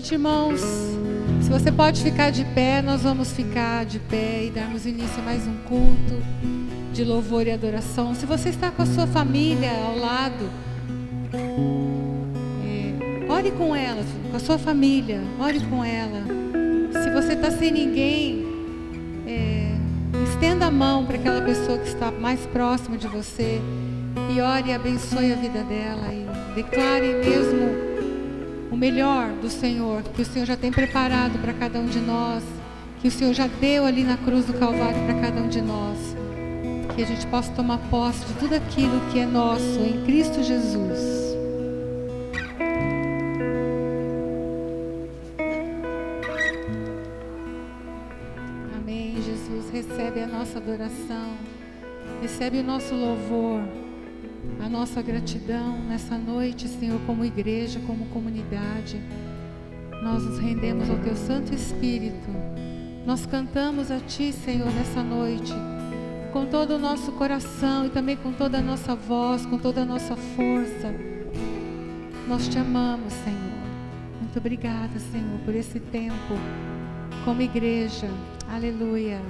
noite, irmãos. Se você pode ficar de pé, nós vamos ficar de pé e darmos início a mais um culto de louvor e adoração. Se você está com a sua família ao lado, ore com ela, com a sua família, ore com ela. Se você está sem ninguém, estenda a mão para aquela pessoa que está mais próxima de você e ore e abençoe a vida dela e declare mesmo o melhor do Senhor, que o Senhor já tem preparado para cada um de nós, que o Senhor já deu ali na cruz do Calvário para cada um de nós, que a gente possa tomar posse de tudo aquilo que é nosso em Cristo Jesus. Amém. Jesus, recebe a nossa adoração, recebe o nosso louvor, a nossa gratidão nessa noite, Senhor, como igreja, como comunidade. Nós nos rendemos ao Teu Santo Espírito. Nós cantamos a Ti, Senhor, nessa noite, com todo o nosso coração e também com toda a nossa voz, com toda a nossa força. Nós Te amamos, Senhor. Muito obrigada, Senhor, por esse tempo como igreja. Aleluia.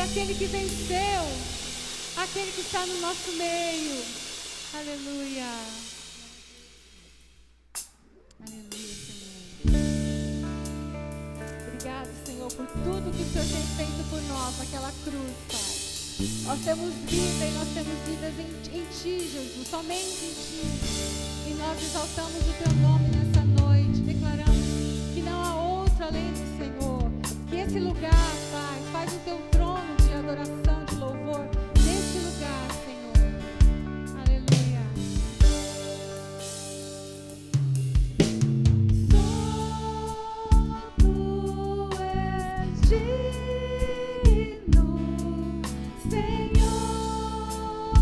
Aquele que venceu, aquele que está no nosso meio. Aleluia. Aleluia, Senhor. Obrigado, Senhor, por tudo que o Senhor tem feito por nós naquela cruz, Pai. Nós temos vida e nós temos vidas em Ti, Jesus, somente em Ti. E nós exaltamos o Teu nome nessa noite, declaramos que não há outro além do Senhor. Que esse lugar, Pai, faz o Teu trono de adoração, de louvor, neste lugar, Senhor. Aleluia. Só Tu és digno, Senhor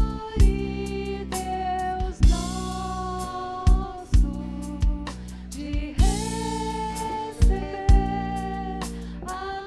e Deus nosso, de receber a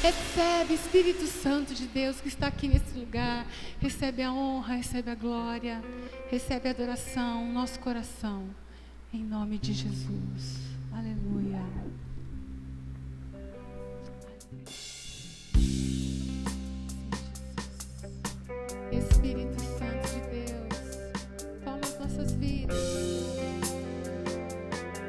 Recebe, Espírito Santo de Deus que está aqui nesse lugar. Recebe a honra, recebe a glória, recebe a adoração, nosso coração. Em nome de Jesus. Aleluia. Espírito Santo de Deus, toma as nossas vidas.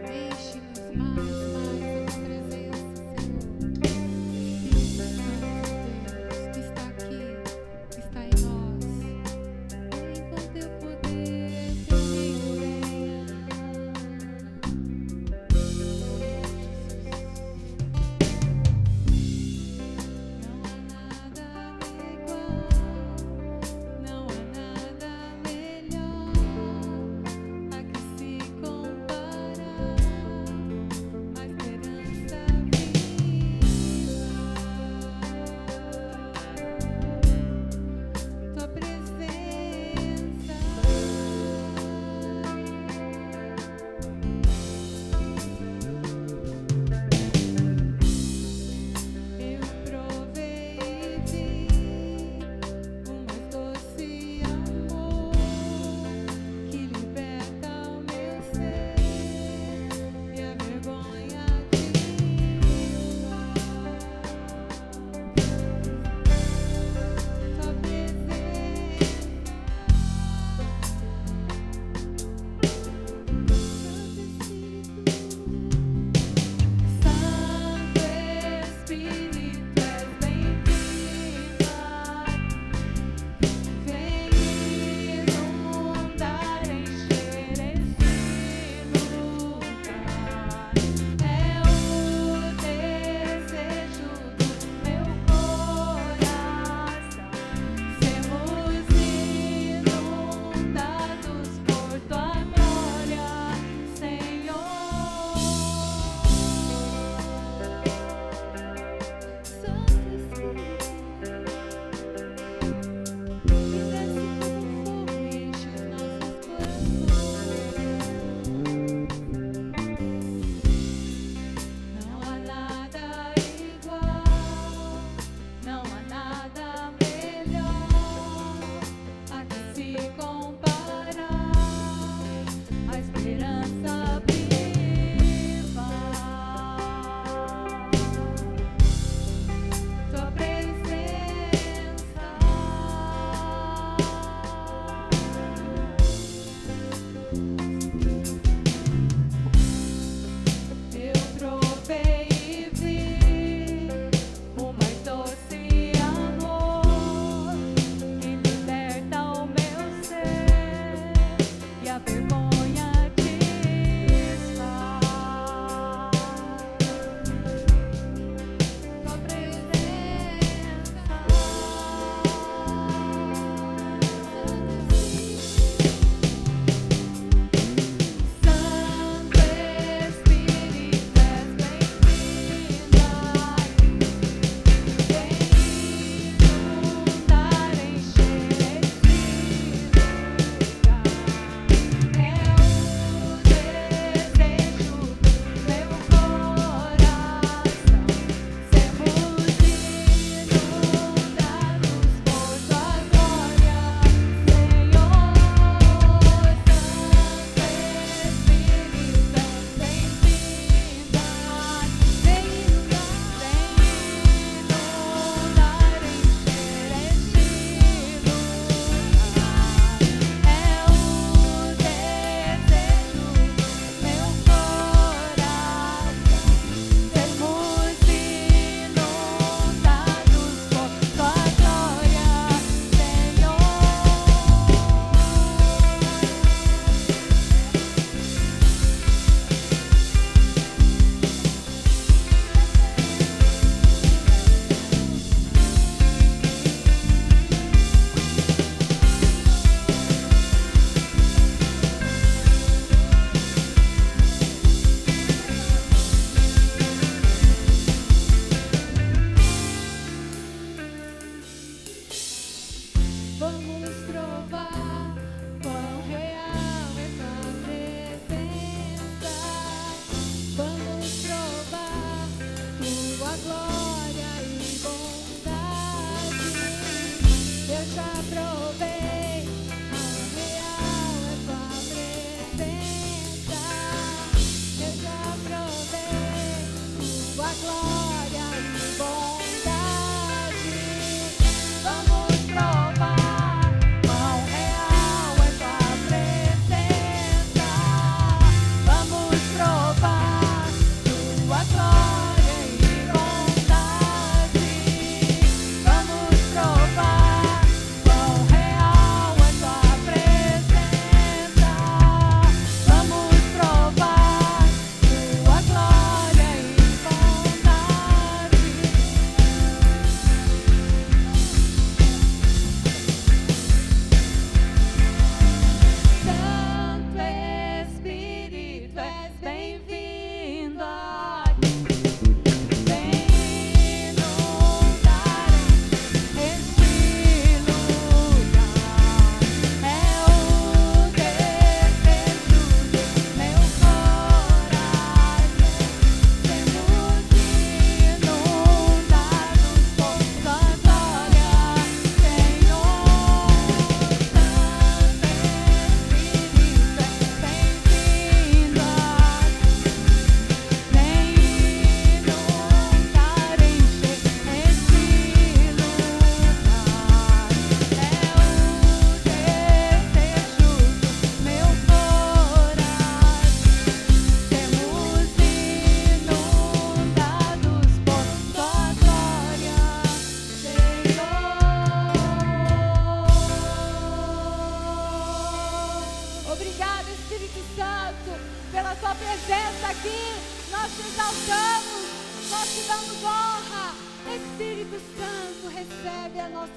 Enche-nos mais da tua presença, Senhor. Espírito Santo de Deus, que está aqui, que está em nós. Vem com teu poder, Senhor.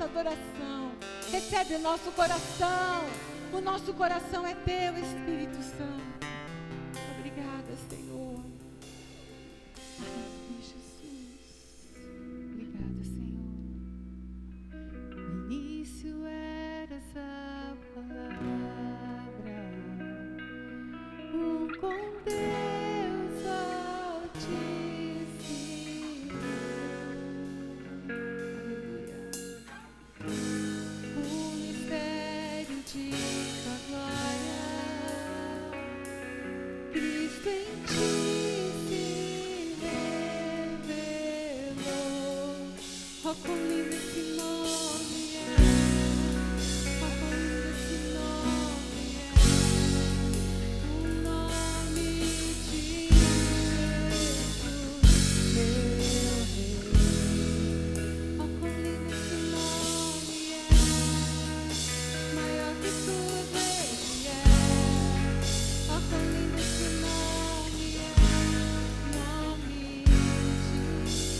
adoração. Recebe o nosso coração. O nosso coração é teu, Espírito Santo. Obrigada, Senhor. Aleluia, Jesus. Obrigada, Senhor. No início era essa palavra, com Deus Altíssimo. Aleluia. O mistério de tua glória, Cristo em ti se revelou. Oh, quão lindo esse nome é! Oh, quão lindo esse nome é! O nome de Jesus, meu Rei. Oh, quão lindo esse nome é! Maior que tudo Ele é. Oh, quão lindo esse nome é! Nome de Jesus.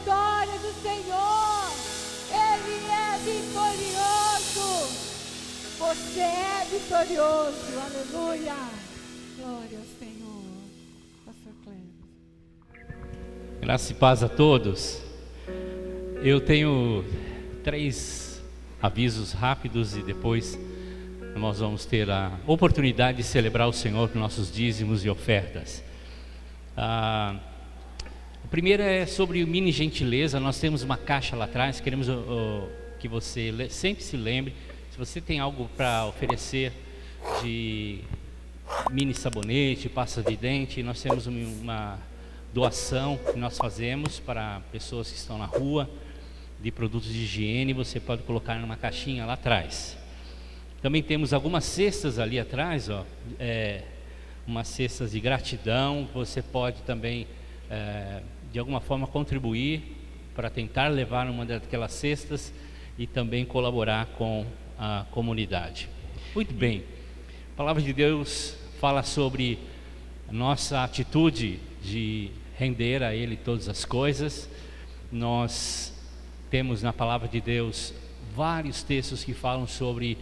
vitória do Senhor. Ele é vitorioso. Você é vitorioso. Aleluia. Glória ao Senhor. Pastor Cleber. Graça e paz a todos. Eu tenho 3 avisos rápidos e depois nós vamos ter a oportunidade de celebrar o Senhor com nossos dízimos e ofertas. O primeiro é sobre mini gentileza. Nós temos uma caixa lá atrás, queremos que você sempre se lembre, se você tem algo para oferecer de mini sabonete, pasta de dente, nós temos uma doação que nós fazemos para pessoas que estão na rua, de produtos de higiene. Você pode colocar numa caixinha lá atrás. Também temos algumas cestas ali atrás, umas cestas de gratidão. Você pode também, de alguma forma, contribuir para tentar levar uma daquelas cestas e também colaborar com a comunidade. Muito bem, a palavra de Deus fala sobre a nossa atitude de render a Ele todas as coisas. Nós temos na palavra de Deus vários textos que falam sobre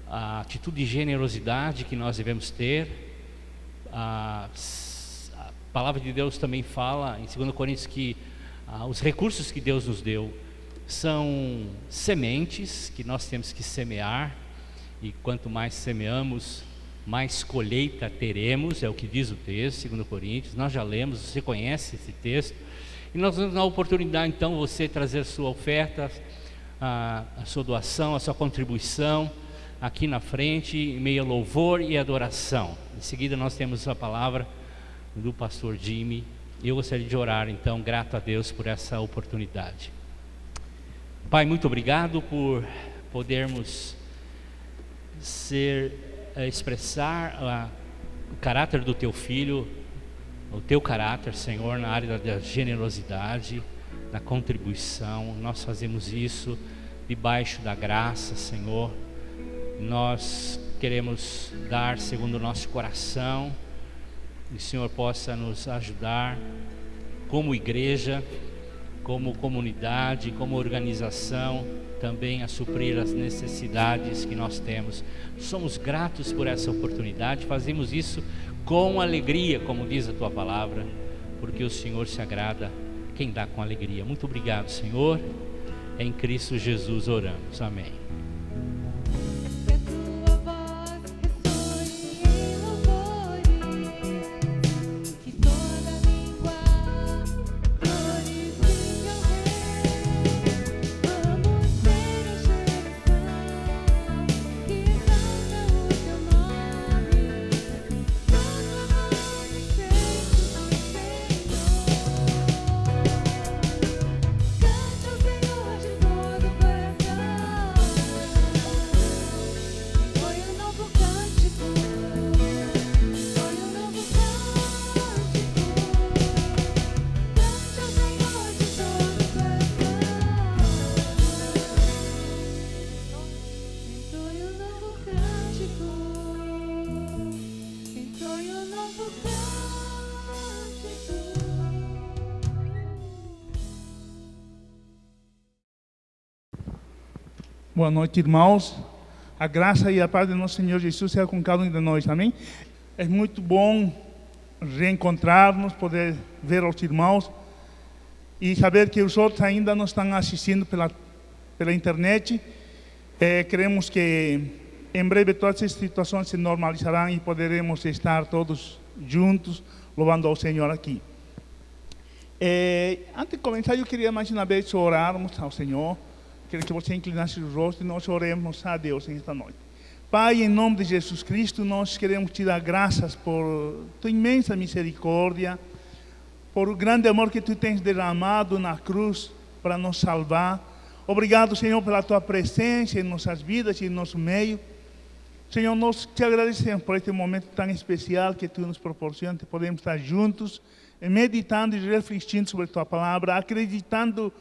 a atitude de generosidade que nós devemos ter. A palavra de Deus também fala em 2 Coríntios que os recursos que Deus nos deu são sementes que nós temos que semear, e quanto mais semeamos, mais colheita teremos, é o que diz o texto, 2 Coríntios. Nós já lemos, você conhece esse texto, e nós vamos dar a oportunidade então você trazer sua oferta, a sua doação, a sua contribuição aqui na frente, em meio a louvor e adoração. Em seguida nós temos a palavra do pastor Jimmy. Eu gostaria de orar então, grato a Deus por essa oportunidade. Pai, muito obrigado por podermos expressar o caráter do Teu Filho, o Teu caráter, Senhor, na área da generosidade, da contribuição. Nós fazemos isso debaixo da graça, Senhor. Nós queremos dar segundo o nosso coração, e o Senhor possa nos ajudar como igreja, como comunidade, como organização, também a suprir as necessidades que nós temos. Somos gratos por essa oportunidade, fazemos isso com alegria, como diz a Tua palavra, porque o Senhor se agrada quem dá com alegria. Muito obrigado, Senhor. Em Cristo Jesus oramos. Amém. Boa noite, irmãos. A graça e a paz do nosso Senhor Jesus seja com cada um de nós, amém? É muito bom reencontrar-nos, poder ver os irmãos e saber que os outros ainda nos estão assistindo pela internet. Queremos que em breve todas as situações se normalizarão e poderemos estar todos juntos louvando ao Senhor aqui. Antes de começar, eu queria mais uma vez orarmos ao Senhor. Quero que você inclinasse os rostos e nós oremos a Deus nesta noite. Pai, em nome de Jesus Cristo, nós queremos te dar graças por tua imensa misericórdia, por o grande amor que tu tens derramado na cruz para nos salvar. Obrigado, Senhor, pela tua presença em nossas vidas e em nosso meio. Senhor, nós te agradecemos por este momento tão especial que tu nos proporciona, que podemos estar juntos, meditando e refletindo sobre a tua palavra, acreditando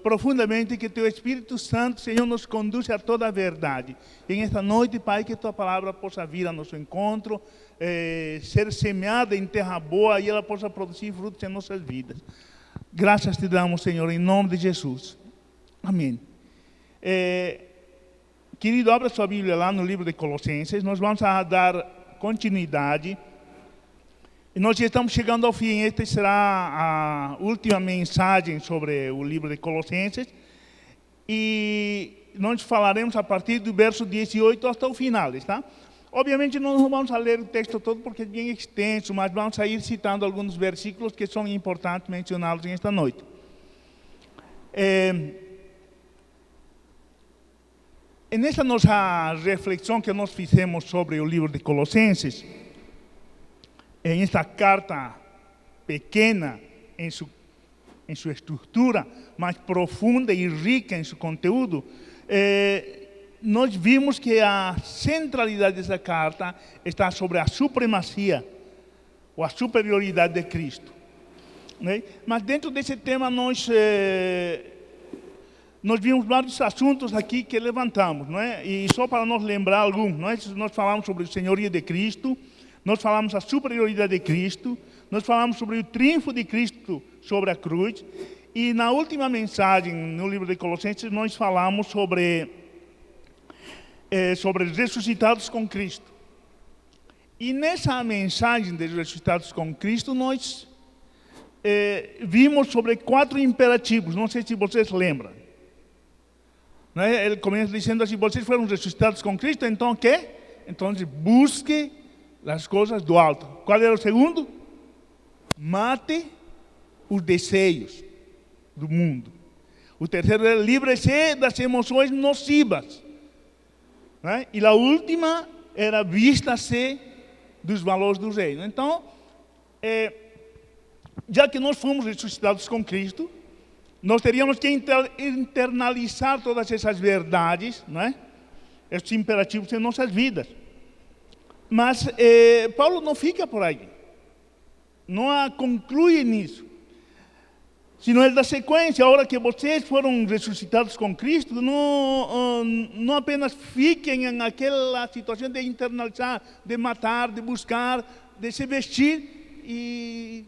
profundamente que teu Espírito Santo, Senhor, nos conduz a toda a verdade. E nesta noite, Pai, que tua palavra possa vir a nosso encontro, ser semeada em terra boa e ela possa produzir frutos em nossas vidas. Graças te damos, Senhor, em nome de Jesus. Amém. Querido, abra sua Bíblia lá no livro de Colossenses. Nós vamos dar continuidade. E nós já estamos chegando ao fim. Esta será a última mensagem sobre o livro de Colossenses. E nós falaremos a partir do verso 18 até o final, tá? Obviamente não vamos ler o texto todo porque é bem extenso, mas vamos a ir citando alguns versículos que são importantes mencioná-los esta noite. Nessa nossa reflexão que nós fizemos sobre o livro de Colossenses, em esta carta pequena em sua estrutura, mas profunda e rica em seu conteúdo, nós vimos que a centralidade dessa carta está sobre a supremacia ou a superioridade de Cristo. Né? Mas dentro desse tema nós vimos vários assuntos aqui que levantamos, não é? E só para nos lembrar alguns, nós falamos sobre o senhorio de Cristo, nós falamos a superioridade de Cristo, nós falamos sobre o triunfo de Cristo sobre a cruz, e na última mensagem no livro de Colossenses nós falamos sobre ressuscitados com Cristo. E nessa mensagem de ressuscitados com Cristo nós vimos sobre 4 imperativos, não sei se vocês lembram. Ele começa dizendo assim: vocês foram ressuscitados com Cristo, então o quê? Então busque as coisas do alto. Qual era o segundo? Mate os desejos do mundo. O terceiro era livre-se das emoções nocivas. E a última era vista-se dos valores do reino. Então, já que nós fomos ressuscitados com Cristo, nós teríamos que internalizar todas essas verdades, esses imperativos em nossas vidas. Mas Paulo não fica por aí, não conclui nisso, senão ele dá sequência. A hora que vocês foram ressuscitados com Cristo, não apenas fiquem naquela situação de internalizar, de matar, de buscar, de se vestir e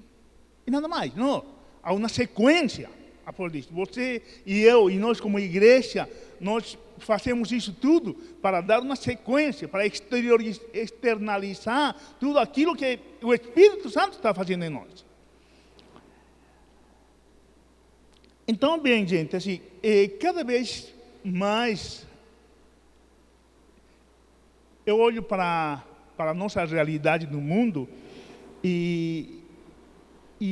nada mais. Não, há uma sequência. Por isso, você e eu, e nós como igreja, nós fazemos isso tudo para dar uma sequência, para externalizar tudo aquilo que o Espírito Santo está fazendo em nós. Então, bem, gente, assim, cada vez mais eu olho para a nossa realidade no mundo e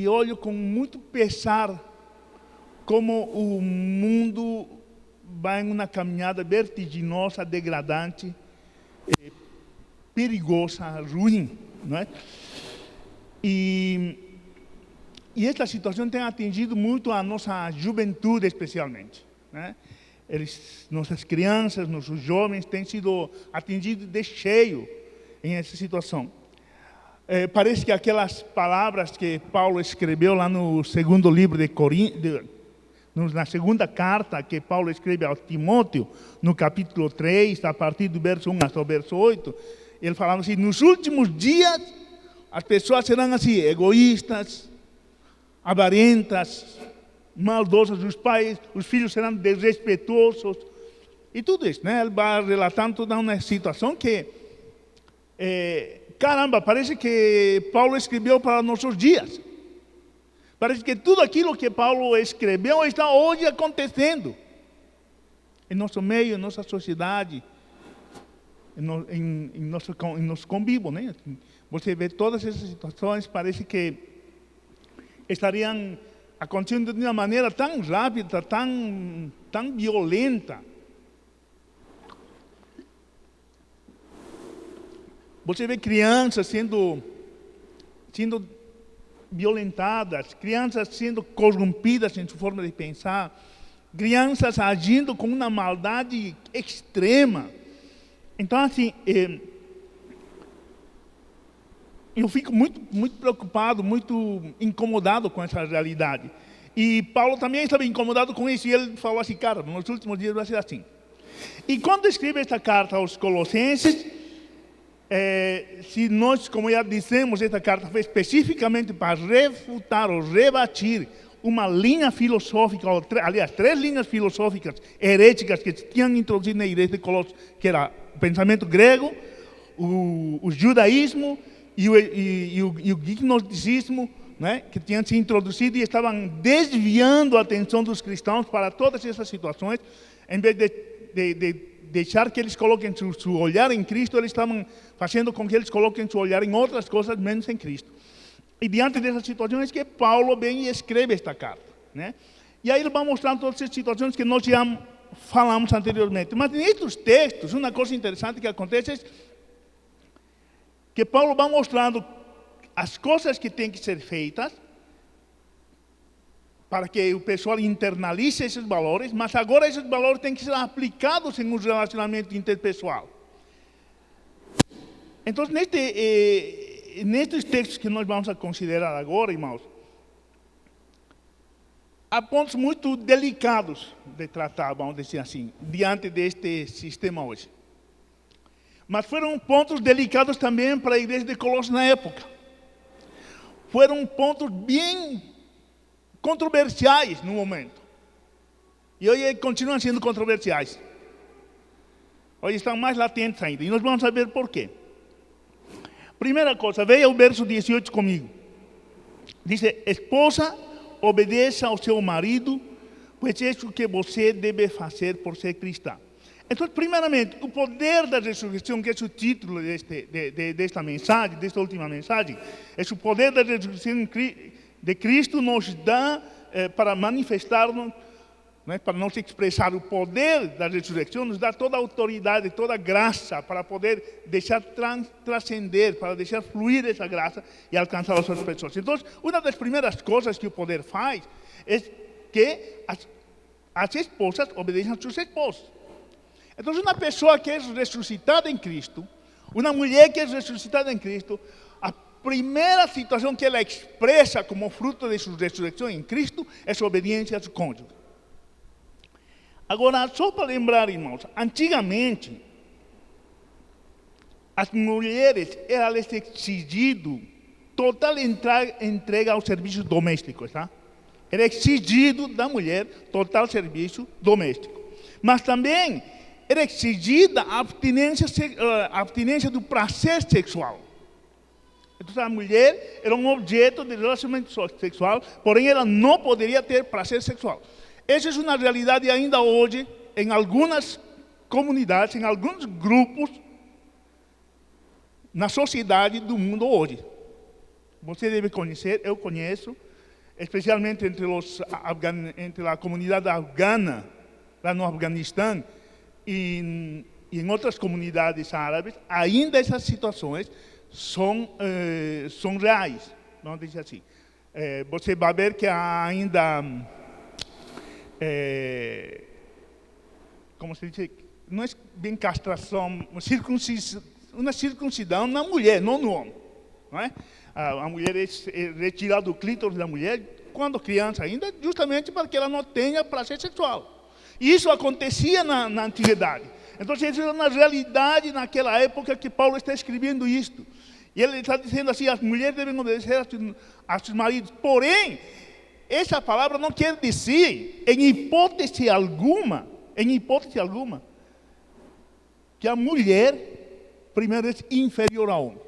olho com muito pesar como o mundo vai em uma caminhada vertiginosa, degradante, perigosa, ruim, não é? E esta situação tem atingido muito a nossa juventude, especialmente, né? Nossas crianças, nossos jovens têm sido atingidos de cheio em essa situação. Parece que aquelas palavras que Paulo escreveu lá no segundo livro de Coríntios, na segunda carta que Paulo escreve ao Timóteo, no capítulo 3, a partir do verso 1 até o verso 8, ele falava assim: nos últimos dias as pessoas serão assim, egoístas, avarentas, maldosas, os filhos serão desrespeitosos, e tudo isso, né? Ele vai relatando toda uma situação que, caramba, parece que Paulo escreveu para nossos dias. Parece que tudo aquilo que Paulo escreveu está hoje acontecendo em nosso meio, em nossa sociedade, em nosso convívio, né? Você vê todas essas situações, parece que estariam acontecendo de uma maneira tão rápida, tão violenta. Você vê crianças sendo violentadas, crianças sendo corrompidas em sua forma de pensar, crianças agindo com uma maldade extrema. Então, assim, eu fico muito, muito preocupado, muito incomodado com essa realidade. E Paulo também estava incomodado com isso, e ele falou assim: cara, nos últimos dias vai ser assim. E quando escreve esta carta aos Colossenses, se nós, como já dissemos, esta carta foi especificamente para refutar ou rebatir uma linha filosófica, aliás, 3 linhas filosóficas heréticas que tinham introduzido na igreja de Colossos, que era o pensamento grego, o judaísmo e o gnosticismo, né, que tinham se introduzido e estavam desviando a atenção dos cristãos para todas essas situações, em vez de deixar que eles coloquem seu olhar em Cristo, eles estavam fazendo com que eles coloquem seu olhar em outras coisas menos em Cristo. E diante dessas situações que Paulo vem e escreve esta carta, né? E aí ele vai mostrando todas essas situações que nós já falamos anteriormente. Mas nestes textos, uma coisa interessante que acontece é que Paulo vai mostrando as coisas que têm que ser feitas para que o pessoal internalize esses valores, mas agora esses valores têm que ser aplicados em um relacionamento interpessoal. Então, nestes textos que nós vamos a considerar agora, irmãos, há pontos muito delicados de tratar, vamos dizer assim, diante deste sistema hoje. Mas foram pontos delicados também para a igreja de Colossos na época. Foram pontos bem controversiais no momento. E hoje continuam sendo controversiais. Hoje estão mais latentes ainda. E nós vamos saber por quê. Primeira coisa, veja o verso 18 comigo. Diz: esposa, obedeça ao seu marido, pois é isso que você deve fazer por ser cristã. Então, primeiramente, o poder da ressurreição, que é o título desta mensagem, desta última mensagem, é o poder da ressurreição de Cristo nos dá para manifestar-nos, né, para nos expressar o poder da ressurreição, nos dá toda a autoridade, toda a graça para poder deixar transcender, para deixar fluir essa graça e alcançar as outras pessoas. Então, uma das primeiras coisas que o poder faz é que as esposas obedeçam a seus esposos. Então, uma pessoa que é ressuscitada em Cristo, uma mulher que é ressuscitada em Cristo, a primeira situação que ela expressa como fruto de sua ressurreição em Cristo é sua obediência a seu cônjuge. Agora, só para lembrar, irmãos, antigamente, as mulheres eram exigidas total entrega aos serviços domésticos, tá? Era exigido da mulher total serviço doméstico. Mas também era exigida a abstinência do prazer sexual. Então, a mulher era um objeto de relacionamento sexual, porém ela não poderia ter prazer sexual. Essa é uma realidade ainda hoje em algumas comunidades, em alguns grupos na sociedade do mundo hoje. Você deve conhecer, eu conheço, especialmente entre a comunidade afgana, lá no Afeganistão, e em outras comunidades árabes, ainda essas situações são reais, vamos dizer assim. Você vai ver que há ainda, como se diz, não é bem castração, uma circuncisão na mulher, não no homem. Não é? A mulher é retirada do clítoris da mulher, quando criança ainda, justamente para que ela não tenha prazer sexual. E isso acontecia na antiguidade. Então, isso era uma realidade naquela época que Paulo está escrevendo isto. E ele está dizendo assim, as mulheres devem obedecer a seus maridos. Porém, essa palavra não quer dizer, em hipótese alguma, que a mulher, primeiro, é inferior ao homem.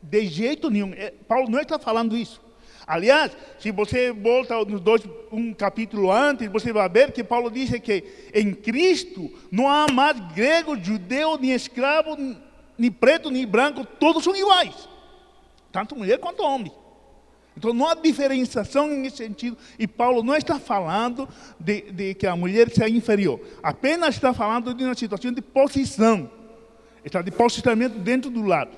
De jeito nenhum. Paulo não está falando isso. Aliás, se você volta um capítulo antes, você vai ver que Paulo diz que em Cristo não há mais grego, judeu, nem escravo, nem preto, nem branco, todos são iguais. Tanto mulher quanto homem. Então não há diferenciação nesse sentido. E Paulo não está falando de que a mulher seja inferior. Apenas está falando de uma situação de posição. Está de posicionamento dentro do lar.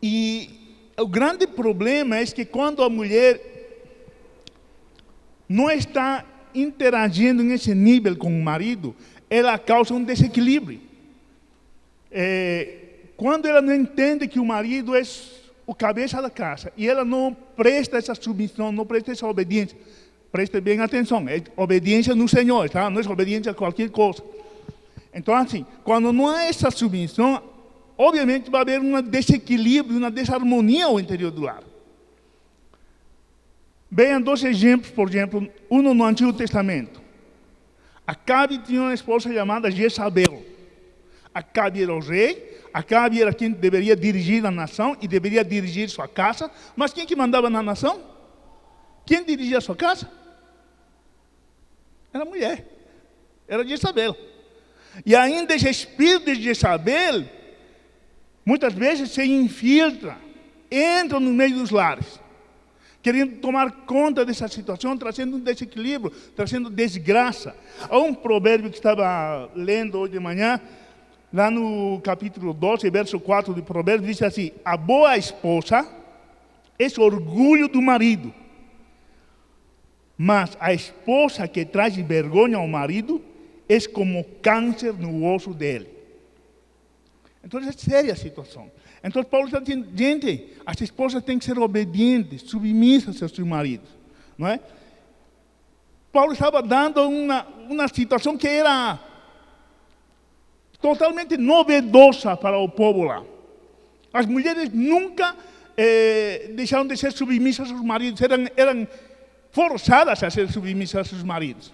E o grande problema é que quando a mulher não está interagindo nesse nível com o marido, ela causa um desequilíbrio. Quando ela não entende que o marido é o cabeça da casa e ela não presta essa submissão, não presta essa obediência, preste bem atenção, é obediência no Senhor, tá? Não é obediência a qualquer coisa. Então, assim, quando não há essa submissão, obviamente vai haver um desequilíbrio, uma desarmonia ao interior do lar. Venham dois exemplos, por exemplo, um no Antigo Testamento. Acabe tinha uma esposa chamada Jezabel. Acabe era o rei, Acabe era quem deveria dirigir a nação e deveria dirigir sua casa. Mas quem que mandava na nação? Quem dirigia a sua casa? Era a mulher. Era Jezabel. E ainda esse espírito de Jezabel, muitas vezes se infiltra, entra no meio dos lares, querendo tomar conta dessa situação, trazendo um desequilíbrio, trazendo desgraça. Há um provérbio que estava lendo hoje de manhã, lá no capítulo 12, verso 4 do provérbio, diz assim: a boa esposa é orgulho do marido, mas a esposa que traz vergonha ao marido é como câncer no osso dele. Então é séria a situação. Então Paulo está dizendo, gente, as esposas têm que ser obedientes, submissas aos seus maridos, não é? Paulo estava dando uma situação que era totalmente novedosa para o povo lá. As mulheres nunca deixaram de ser submissas aos maridos, eram forçadas a ser submissas aos seus maridos.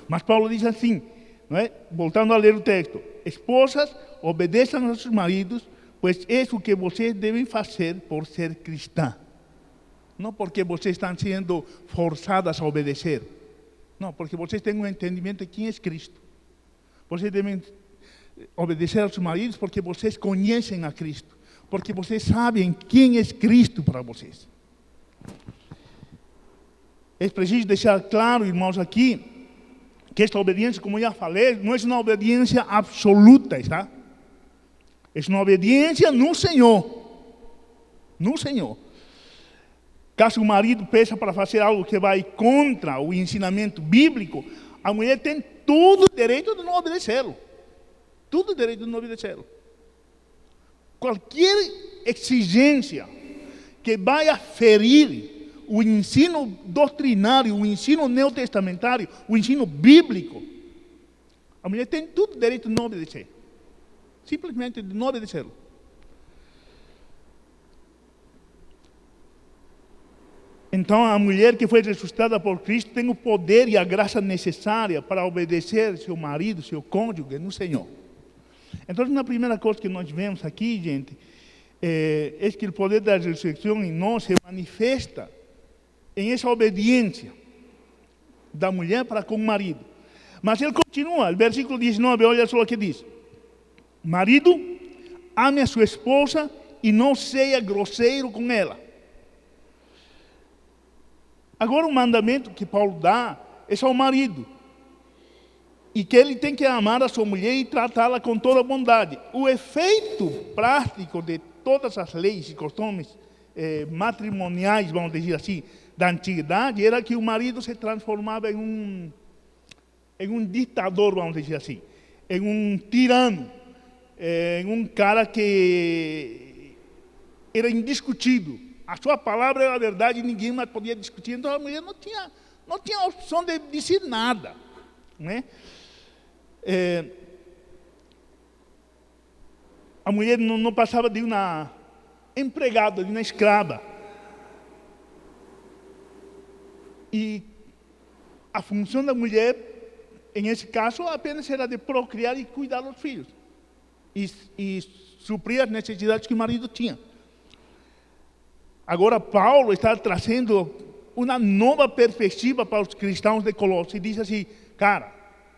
Mas Paulo diz assim, não é? Voltando a ler o texto: esposas, obedeçam aos seus maridos, pois é o que vocês devem fazer por ser cristã. Não porque vocês estão sendo forçadas a obedecer. Não, porque vocês têm um entendimento de quem é Cristo. Vocês devem obedecer aos seus maridos porque vocês conhecem a Cristo. Porque vocês sabem quem é Cristo para vocês. É preciso deixar claro, irmãos, aqui, que esta obediência, como já falei, não é uma obediência absoluta, está? É uma obediência no Senhor. No Senhor. Caso o marido peça para fazer algo que vai contra o ensinamento bíblico, a mulher tem todo o direito de não obedecê-lo. Todo o direito de não obedecê-lo. Qualquer exigência que vai ferir o ensino doutrinário, o ensino neotestamentário, o ensino bíblico, a mulher tem todo o direito de não obedecer. Simplesmente de não obedecê-lo. Então, a mulher que foi ressuscitada por Cristo tem o poder e a graça necessária para obedecer seu marido, seu cônjuge no Senhor. Então, uma primeira coisa que nós vemos aqui, gente, é que o poder da ressurreição em nós se manifesta em essa obediência da mulher para com o marido. Mas ele continua, o versículo 19, olha só o que diz: marido, ame a sua esposa e não seja grosseiro com ela. Agora o mandamento que Paulo dá é ao marido. E que ele tem que amar a sua mulher e tratá-la com toda bondade. O efeito prático de todas as leis e costumes matrimoniais, vamos dizer assim, da antiguidade, era que o marido se transformava em um ditador, vamos dizer assim, em um tirano, em um cara que era indiscutível. A sua palavra era a verdade e ninguém mais podia discutir. Então a mulher não tinha opção de dizer nada, né? A mulher não passava de uma empregada, de uma escrava. E a função da mulher, em esse caso, apenas era de procriar e cuidar dos filhos. E suprir as necessidades que o marido tinha. Agora Paulo está trazendo uma nova perspectiva para os cristãos de Colossos. E diz assim, cara,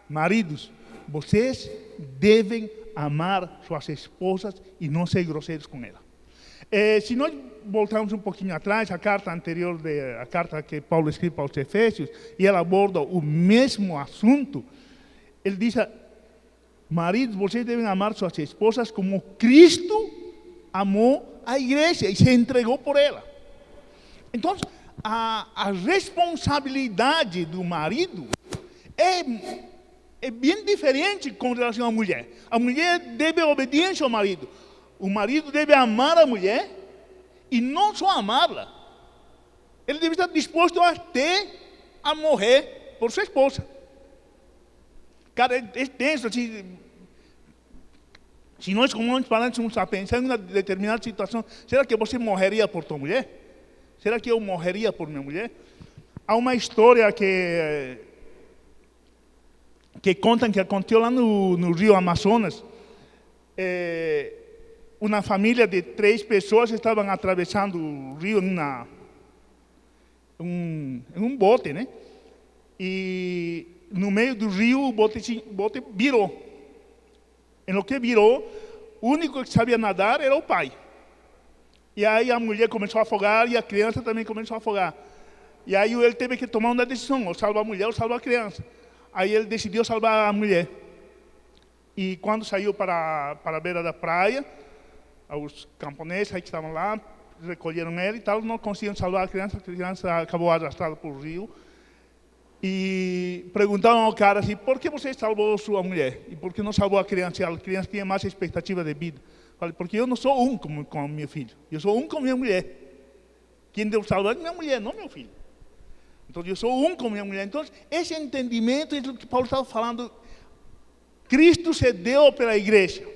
maridos, vocês devem amar suas esposas e não ser grosseiros com elas. Se nós voltarmos um pouquinho atrás, a carta anterior, a carta que Paulo escreve para os Efésios, e ela aborda o mesmo assunto, ele diz, maridos, vocês devem amar suas esposas como Cristo amou a igreja e se entregou por ela. Então, a responsabilidade do marido é bem diferente com relação à mulher. A mulher deve obediência ao marido. O marido deve amar a mulher e não só amá-la. Ele deve estar disposto até a morrer por sua esposa. Cara, é tenso assim. Se nós, como nós parássemos a pensar em uma determinada situação, será que você morreria por tua mulher? Será que eu morreria por minha mulher? Há uma história que contam que aconteceu lá no Rio Amazonas. Uma família de 3 pessoas estavam atravessando o rio em um bote, né? E no meio do rio o bote virou. E no que virou, o único que sabia nadar era o pai. E aí a mulher começou a afogar e a criança também começou a afogar. E aí ele teve que tomar uma decisão, ou salva a mulher ou salva a criança. Aí ele decidiu salvar a mulher. E quando saiu para a beira da praia, os camponeses que estavam lá recolheram ele e tal, não conseguiram salvar a criança acabou arrastada por o rio. E perguntaram ao cara assim, por que você salvou sua mulher? E por que não salvou a criança? A criança tinha mais expectativa de vida. Falei, porque eu não sou um com meu filho, eu sou um com minha mulher. Quem deu salvar é minha mulher, não meu filho. Então eu sou um com minha mulher. Então esse entendimento é o que Paulo estava falando. Cristo se deu pela igreja.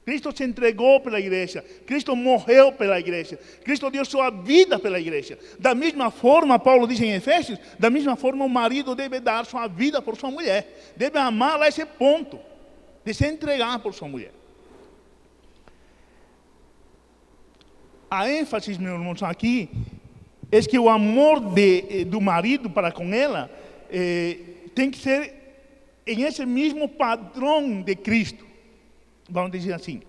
Cristo se entregou pela igreja. Cristo morreu pela igreja. Cristo deu sua vida pela igreja. Da mesma forma, Paulo diz em Efésios, da mesma forma o marido deve dar sua vida por sua mulher. Deve amá-la a esse ponto, de se entregar por sua mulher. A ênfase, meus irmãos, aqui, é que o amor do marido para com ela tem que ser em esse mesmo padrão de Cristo. Vamos dizer assim.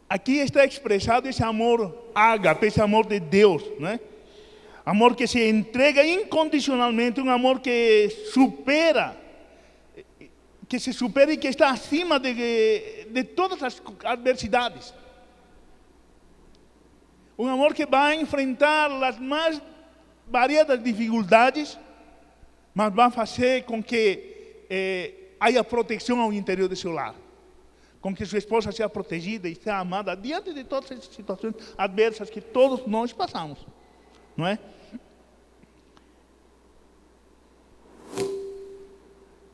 Aqui está expressado esse amor ágape, esse amor de Deus, né? Amor que se entrega incondicionalmente, um amor que se supera e que está acima de todas as adversidades. Um amor que vai enfrentar as mais variadas dificuldades, mas vai fazer com que haja proteção ao interior do seu lar. Com que sua esposa seja protegida e seja amada diante de todas essas situações adversas que todos nós passamos. Não é?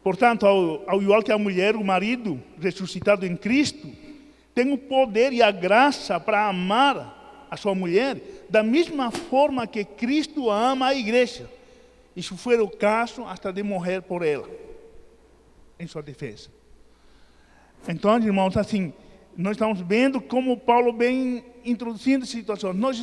Portanto, ao igual que a mulher, o marido ressuscitado em Cristo tem o poder e a graça para amar a sua mulher da mesma forma que Cristo ama a igreja. E se for o caso, até de morrer por ela, em sua defesa. Então, irmãos, assim, nós estamos vendo como Paulo vem introduzindo situações. Nós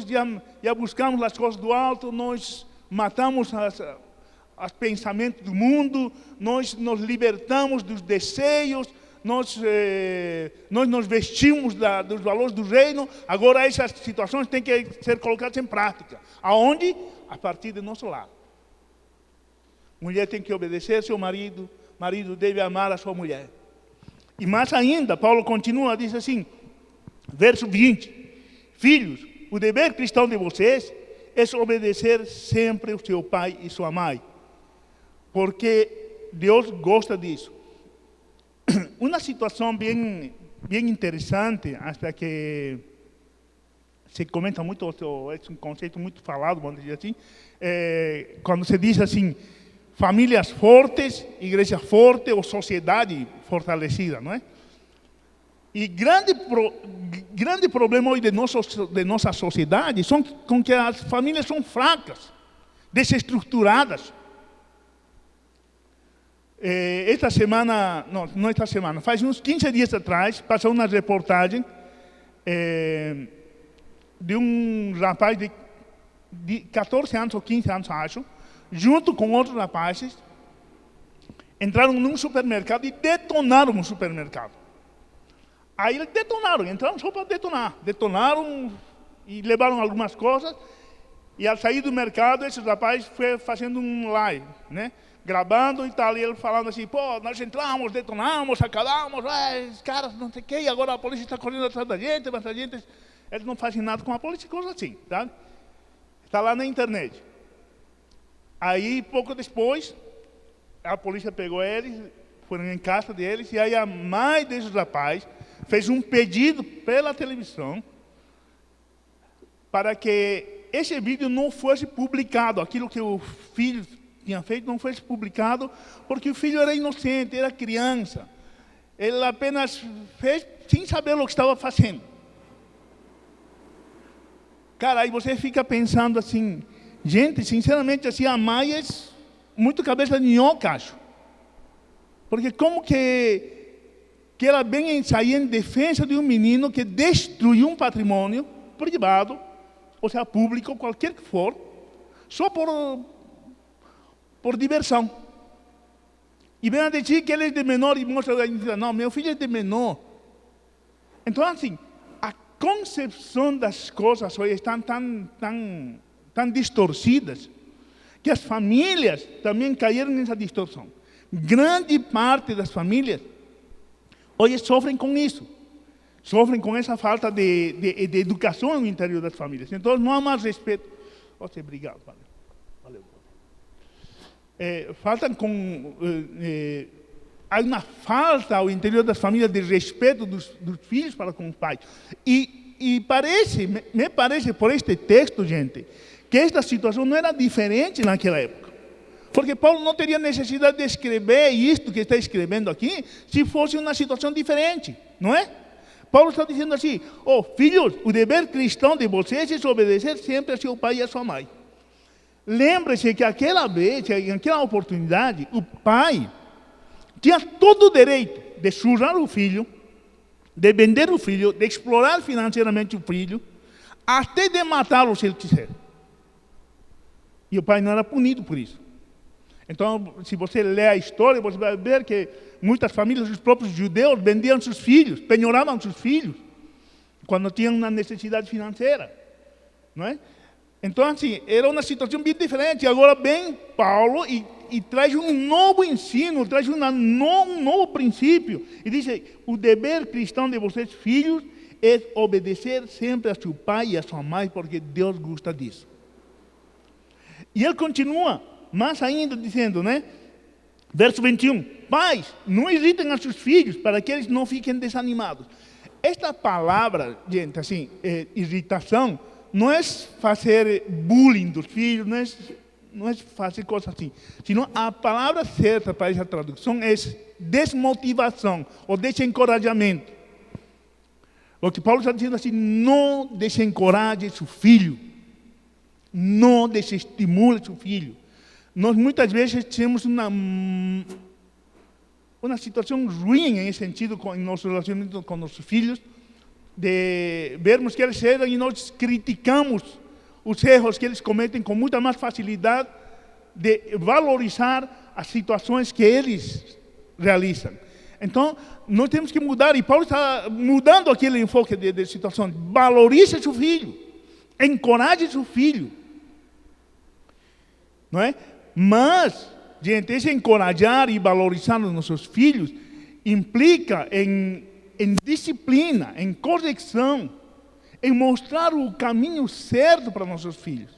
já buscamos as coisas do alto, nós matamos os pensamentos do mundo, nós nos libertamos dos desejos, nós nos vestimos dos valores do reino. Agora essas situações têm que ser colocadas em prática. Aonde? A partir do nosso lar. Mulher tem que obedecer ao seu marido, marido deve amar a sua mulher. E mais ainda, Paulo continua, diz assim, verso 20, filhos, o dever cristão de vocês é obedecer sempre o seu pai e sua mãe, porque Deus gosta disso. Uma situação bem interessante, acho que se comenta muito, é um conceito muito falado, vamos dizer assim, quando se diz assim, famílias fortes, igreja forte ou sociedade fortalecida, não é? E grande problema hoje de nossa sociedade são com que as famílias são fracas, desestruturadas. Esta semana, não esta semana, faz uns 15 dias atrás, passou uma reportagem de um rapaz de 14 anos ou 15 anos, acho, junto com outros rapazes, entraram num supermercado e detonaram o supermercado. Aí eles entraram só para detonar. Detonaram e levaram algumas coisas. E ao sair do mercado, esses rapazes foram fazendo um live, né? Gravando e tal, e ele falando assim, pô, nós entramos, detonamos, acabamos, os caras não sei o quê, e agora a polícia está correndo atrás da gente, mas a gente, eles não fazem nada com a polícia, coisa assim, tá? Está lá na internet. Aí, pouco depois, a polícia pegou eles, foram em casa deles, e aí a mãe desses rapazes fez um pedido pela televisão para que esse vídeo não fosse publicado, aquilo que o filho tinha feito não fosse publicado, porque o filho era inocente, era criança. Ele apenas fez sem saber o que estava fazendo. Cara, aí você fica pensando assim, gente, sinceramente, assim, a mãe é muito cabeça de nhoca, acho. Porque como que ela vem sair em defesa de um menino que destruiu um patrimônio privado, ou seja, público, qualquer que for, só por diversão. E vem a dizer que ele é de menor e mostra, não, meu filho é de menor. Então, assim, a concepção das coisas hoje estão tão distorcidas, que as famílias também caíram nessa distorção. Grande parte das famílias hoje sofrem com isso. Sofrem com essa falta de educação no interior das famílias. Então, não há mais respeito. Obrigado, valeu. Há uma falta ao interior das famílias de respeito dos filhos para com os pais. E me parece, por este texto, gente, que esta situação não era diferente naquela época. Porque Paulo não teria necessidade de escrever isto que está escrevendo aqui, se fosse uma situação diferente, não é? Paulo está dizendo assim, filhos, o dever cristão de vocês é obedecer sempre a seu pai e a sua mãe. Lembre-se que aquela vez, naquela oportunidade, o pai tinha todo o direito de sujar o filho, de vender o filho, de explorar financeiramente o filho, até de matá-lo se ele quiser. E o pai não era punido por isso. Então, se você ler a história, você vai ver que muitas famílias, os próprios judeus, vendiam seus filhos, penhoravam seus filhos, quando tinham uma necessidade financeira. Não é? Então, assim, era uma situação bem diferente. Agora vem Paulo e traz um novo ensino, traz um novo princípio. E diz, o dever cristão de vocês, filhos, é obedecer sempre a seu pai e a sua mãe, porque Deus gosta disso. E ele continua, mais ainda, dizendo, né? Verso 21, pais, não irritem a seus filhos, para que eles não fiquem desanimados. Esta palavra, gente, assim, irritação, não é fazer bullying dos filhos, não é fazer coisas assim, senão a palavra certa para essa tradução é desmotivação ou desencorajamento. O que Paulo está dizendo assim, não desencoraje seu filho, não desestimule seu filho. Nós muitas vezes temos uma situação ruim nesse sentido em nosso relacionamento com nossos filhos, de vermos que eles erram e nós criticamos os erros que eles cometem com muita mais facilidade de valorizar as situações que eles realizam. Então, nós temos que mudar, e Paulo está mudando aquele enfoque de situação. Valorize seu filho, encoraje seu filho. Não é? Mas, gente, esse encorajar e valorizar os nossos filhos implica em disciplina, em correção, em mostrar o caminho certo para nossos filhos.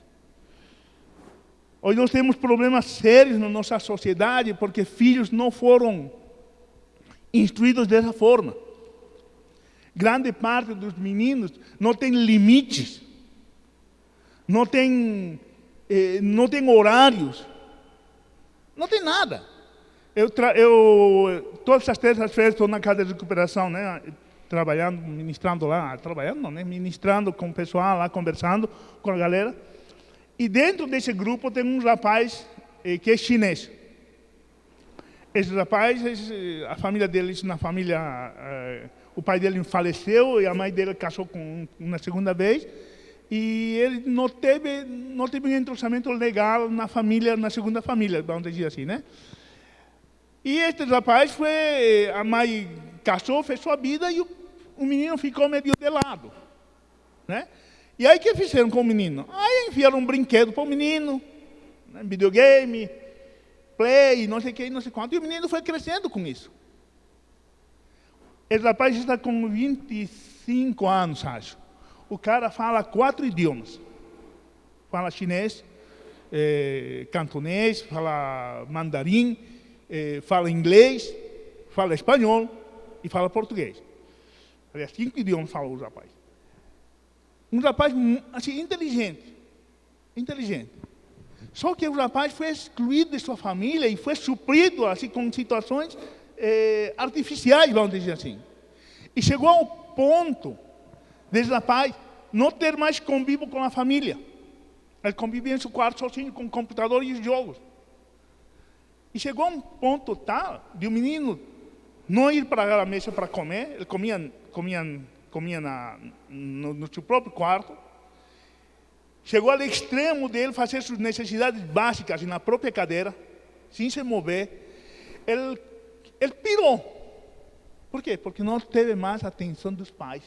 Hoje nós temos problemas sérios na nossa sociedade porque filhos não foram instruídos dessa forma. Grande parte dos meninos não tem limites, não tem horários, não tem nada. Eu todas as terças-feiras estou na casa de recuperação, né? Ministrando com o pessoal lá, conversando com a galera. E dentro desse grupo tem um rapaz que é chinês. Esse rapaz, a família dele, o pai dele faleceu e a mãe dele casou com uma segunda vez. E ele não teve um entrosamento legal na família, na segunda família, vamos dizer assim, né? E este rapaz a mãe casou, fez sua vida e o menino ficou meio de lado, né? E aí o que fizeram com o menino? Aí enfiaram um brinquedo para o menino, né? Videogame, play, não sei o que, não sei quanto, e o menino foi crescendo com isso. Esse rapaz está com 25 anos, acho. O cara fala 4 idiomas. Fala chinês, cantonês, fala mandarim, fala inglês, fala espanhol e fala português. Aliás, 5 idiomas fala o rapaz. Um rapaz assim, inteligente. Só que o rapaz foi excluído de sua família e foi suprido assim, com situações artificiais, vamos dizer assim. E chegou ao ponto desse rapaz não ter mais convívio com a família. Ele convivia em seu quarto sozinho com o computador e os jogos. E chegou a um ponto tal de o menino não ir para a mesa para comer, ele comia no seu próprio quarto. Chegou ao extremo dele fazer suas necessidades básicas na própria cadeira, sem se mover. Ele pirou. Por quê? Porque não teve mais atenção dos pais.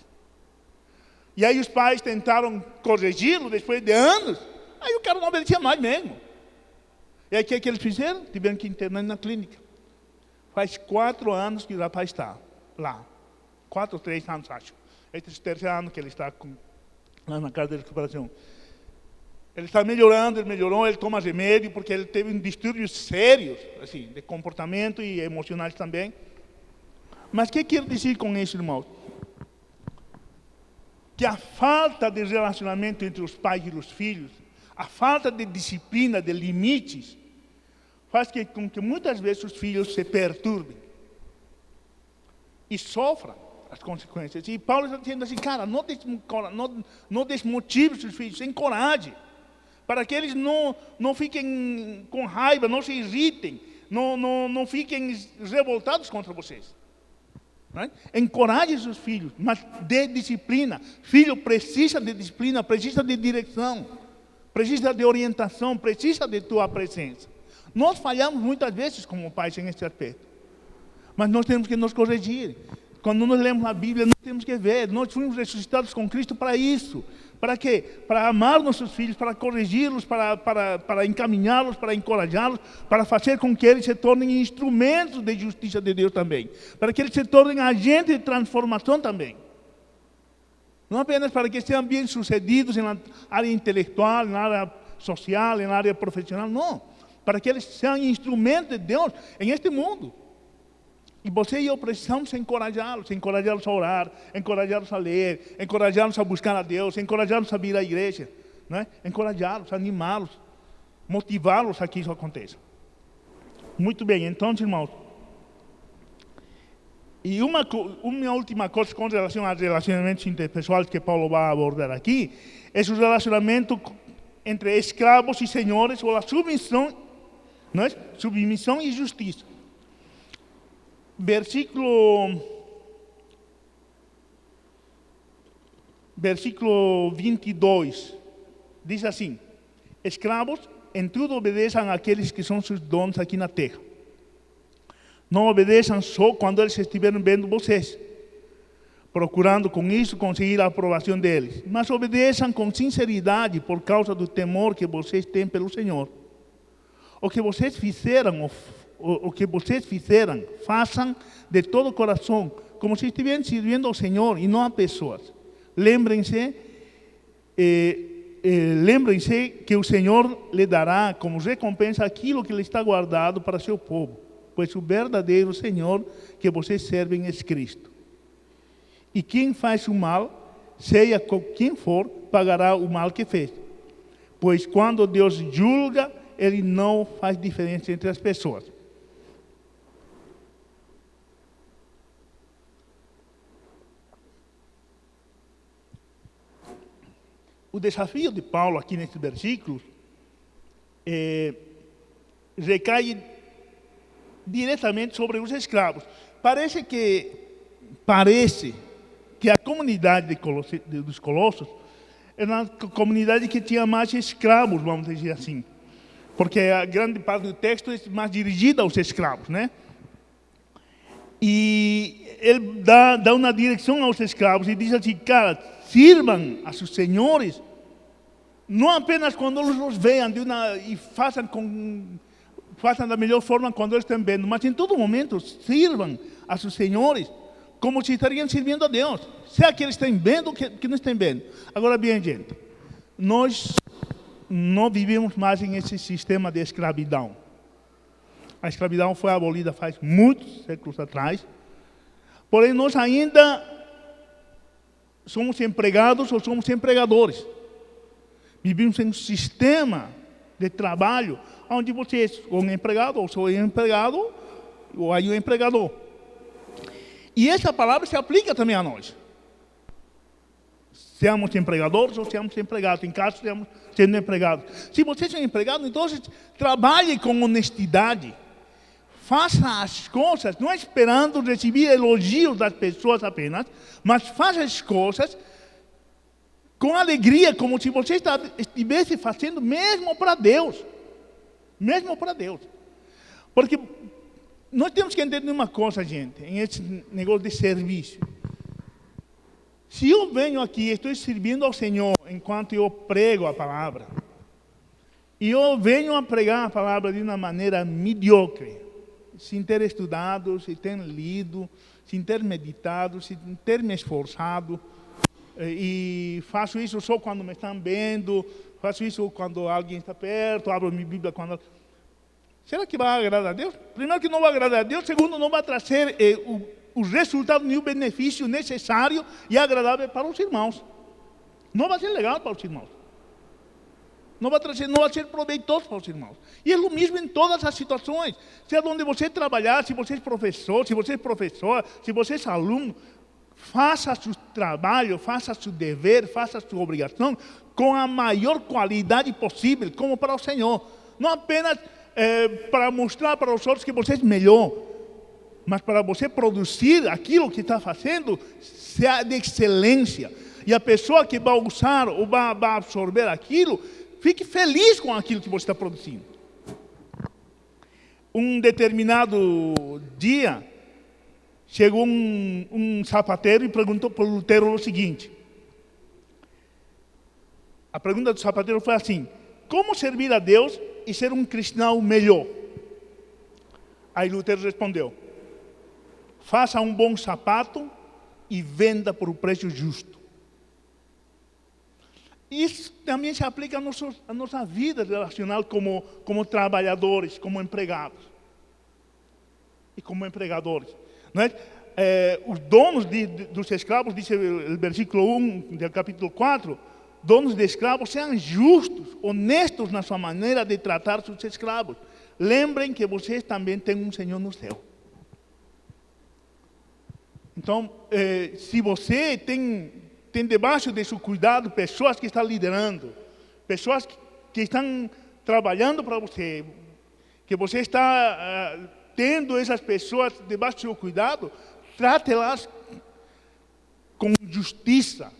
E aí os pais tentaram corrigi-lo depois de anos. Aí o cara não obedecia mais mesmo. E aí o que eles fizeram? Tiveram que internar ele na clínica. Faz 4 anos que o rapaz está lá. 4 ou 3 anos, acho. Este é o terceiro ano que ele está lá na casa de recuperação. Ele está melhorando, ele melhorou, ele toma remédio, porque ele teve distúrbios sérios, assim, de comportamento e emocionais também. Mas o que quero dizer com isso, irmãos? Que a falta de relacionamento entre os pais e os filhos, a falta de disciplina, de limites, faz com que muitas vezes os filhos se perturbem e sofram as consequências. E Paulo está dizendo assim, cara, não desmotive os seus filhos, encoraje, para que eles não fiquem com raiva, não se irritem, não fiquem revoltados contra vocês. Né? Encoraje seus filhos, mas dê disciplina. Filho precisa de disciplina, precisa de direção, precisa de orientação, precisa de tua presença. Nós falhamos muitas vezes como pais nesse aspecto, mas nós temos que nos corrigir. Quando nós lemos a Bíblia, nós temos que ver, nós fomos ressuscitados com Cristo para isso. Para quê? Para amar nossos filhos, para corrigi-los, para encaminhá-los, para encorajá-los, para fazer com que eles se tornem instrumentos de justiça de Deus também. Para que eles se tornem agentes de transformação também. Não apenas para que sejam bem-sucedidos na área intelectual, na área social, na área profissional, não. Para que eles sejam instrumentos de Deus em este mundo. E você e eu precisamos encorajá-los a orar, encorajá-los a ler, encorajá-los a buscar a Deus, encorajá-los a vir à igreja, né? Encorajá-los, animá-los, motivá-los a que isso aconteça. Muito bem, então, irmãos. E uma última coisa com relação aos relacionamentos interpessoais que Paulo vai abordar aqui, é o relacionamento entre escravos e senhores, ou a submissão, não é? Submissão e justiça. Versículo 22, diz assim: escravos, em tudo obedeçam àqueles que são seus donos aqui na terra. Não obedeçam só quando eles estiverem vendo vocês, procurando com isso conseguir a aprovação deles, mas obedeçam com sinceridade por causa do temor que vocês têm pelo Senhor. O que vocês fizeram, façam de todo o coração, como se estivessem servindo ao Senhor e não a pessoas. Lembrem-se que o Senhor lhe dará como recompensa aquilo que lhe está guardado para seu povo, pois o verdadeiro Senhor que vocês servem é Cristo. E quem faz o mal, seja quem for, pagará o mal que fez. Pois quando Deus julga, Ele não faz diferença entre as pessoas. O desafio de Paulo aqui nesse versículo recai diretamente sobre os escravos. Parece que a comunidade dos Colossos era uma comunidade que tinha mais escravos, vamos dizer assim. Porque a grande parte do texto é mais dirigida aos escravos, né? E ele dá uma direção aos escravos e diz assim, cara, sirvam a seus senhores, não apenas quando eles os veem e façam da melhor forma quando eles estão vendo, mas em todo momento sirvam a seus senhores como se estariam servindo a Deus, seja que eles estão vendo ou que não estão vendo. Agora bem, gente, nós não vivemos mais em esse sistema de escravidão. A escravidão foi abolida faz muitos séculos atrás, porém nós ainda somos empregados ou somos empregadores. Vivemos em um sistema de trabalho onde você é um empregado, ou sou empregado, ou aí o empregador. E essa palavra se aplica também a nós. seamos empregadores ou seamos empregados. Em casa, seamos sendo empregados. Se você é um empregado, então trabalhe com honestidade. Faça as coisas, não esperando receber elogios das pessoas apenas, mas faça as coisas com alegria, como se você estivesse fazendo mesmo para Deus. Mesmo para Deus. Porque nós temos que entender uma coisa, gente, em esse negócio de serviço. Se eu venho aqui e estou servindo ao Senhor enquanto eu prego a palavra, e eu venho a pregar a palavra de uma maneira medíocre, sem ter estudado, sem ter lido, sem ter meditado, sem ter me esforçado, e faço isso só quando me estão vendo, faço isso quando alguém está perto, abro minha Bíblia quando... Será que vai agradar a Deus? Primeiro que não vai agradar a Deus, segundo não vai trazer o resultado nem o benefício necessário e agradável para os irmãos. Não vai ser legal para os irmãos. Não vai ser proveitoso para os irmãos. E é o mesmo em todas as situações. Seja onde você trabalhar, se você é professor, se você é aluno, faça seu trabalho, faça seu dever, faça sua obrigação com a maior qualidade possível, como para o Senhor. Não apenas para mostrar para os outros que você é melhor, mas para você produzir aquilo que está fazendo, seja de excelência. E a pessoa que vai usar ou vai absorver aquilo, fique feliz com aquilo que você está produzindo. Um determinado dia, chegou um sapateiro e perguntou para o Lutero o seguinte. A pergunta do sapateiro foi assim: como servir a Deus e ser um cristão melhor? Aí Lutero respondeu: faça um bom sapato e venda por um preço justo. Isso também se aplica à nossa vida relacional como trabalhadores, como empregados e como empregadores. Não é? Os donos dos escravos, diz o versículo 1 do capítulo 4, donos de escravos, sejam justos, honestos na sua maneira de tratar seus escravos. Lembrem que vocês também têm um Senhor no céu. Então, se você tem debaixo de seu cuidado pessoas que estão liderando, pessoas que estão trabalhando para você, que você está tendo essas pessoas debaixo do seu cuidado, trate-las com justiça,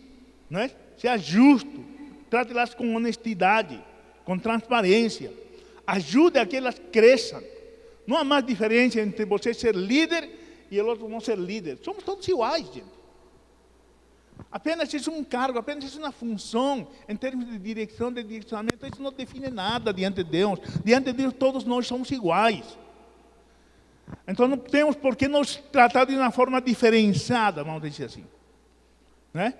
não é? Seja justo, trate-las com honestidade, com transparência, ajude a que elas cresçam. Não há mais diferença entre você ser líder e o outro não ser líder. Somos todos iguais, gente. Apenas isso é um cargo, apenas isso é uma função, em termos de direção, de direcionamento, isso não define nada diante de Deus. Diante de Deus todos nós somos iguais. Então não temos por que nos tratar de uma forma diferenciada, vamos dizer assim. Né?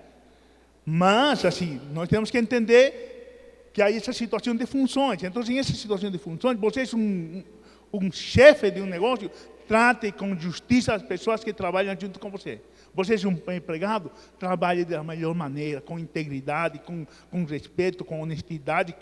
Mas, assim, nós temos que entender que há essa situação de funções. Então, em essa situação de funções, você é um chefe de um negócio, trate com justiça as pessoas que trabalham junto com você. Você é um empregado, trabalhe da melhor maneira, com integridade, com respeito, com honestidade,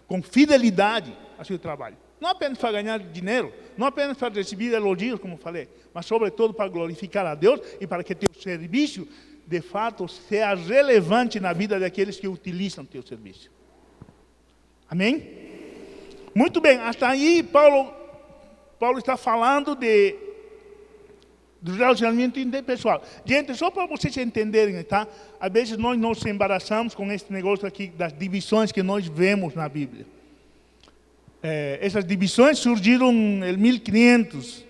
com fidelidade ao seu trabalho. Não apenas para ganhar dinheiro, não apenas para receber elogios, como falei, mas sobretudo para glorificar a Deus e para que teu serviço, de fato, seja relevante na vida daqueles que utilizam teu serviço. Amém? Muito bem, até aí Paulo está falando do relacionamento interpessoal. Gente, só para vocês entenderem, tá? Às vezes nós nos embaraçamos com esse negócio aqui das divisões que nós vemos na Bíblia. Essas divisões surgiram em 1500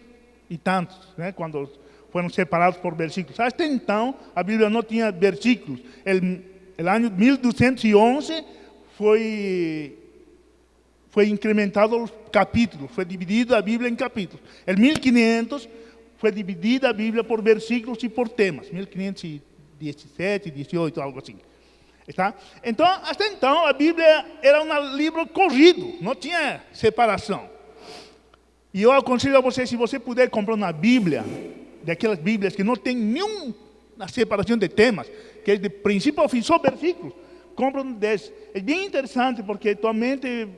e tantos, né? Quando foram separados por versículos. Até então, a Bíblia não tinha versículos. No ano 1211 foi incrementado os capítulos, foi dividida a Bíblia em capítulos. Em 1500 foi dividida a Bíblia por versículos e por temas. 1517, 18, algo assim. Tá? Então, até então, a Bíblia era um livro corrido, não tinha separação. E eu aconselho a você, se você puder comprar uma Bíblia, daquelas Bíblias que não tem nenhuma separação de temas, que é de princípio ao fim, só versículos, compra um desses. É bem interessante, porque tua mente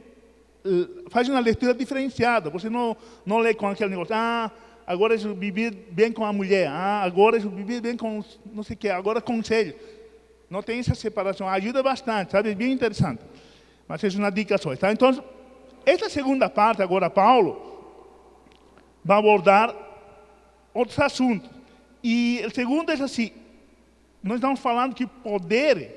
faz uma leitura diferenciada. Você não lê com aquele negócio, agora eu vivi bem com a mulher, agora eu vivi bem com não sei o que, agora conselho. Não tem essa separação. Ajuda bastante, sabe? É bem interessante. Mas é uma dica só. Tá? Então, essa segunda parte, agora, Paulo vai abordar outros assuntos. E o segundo é assim, nós estamos falando que o poder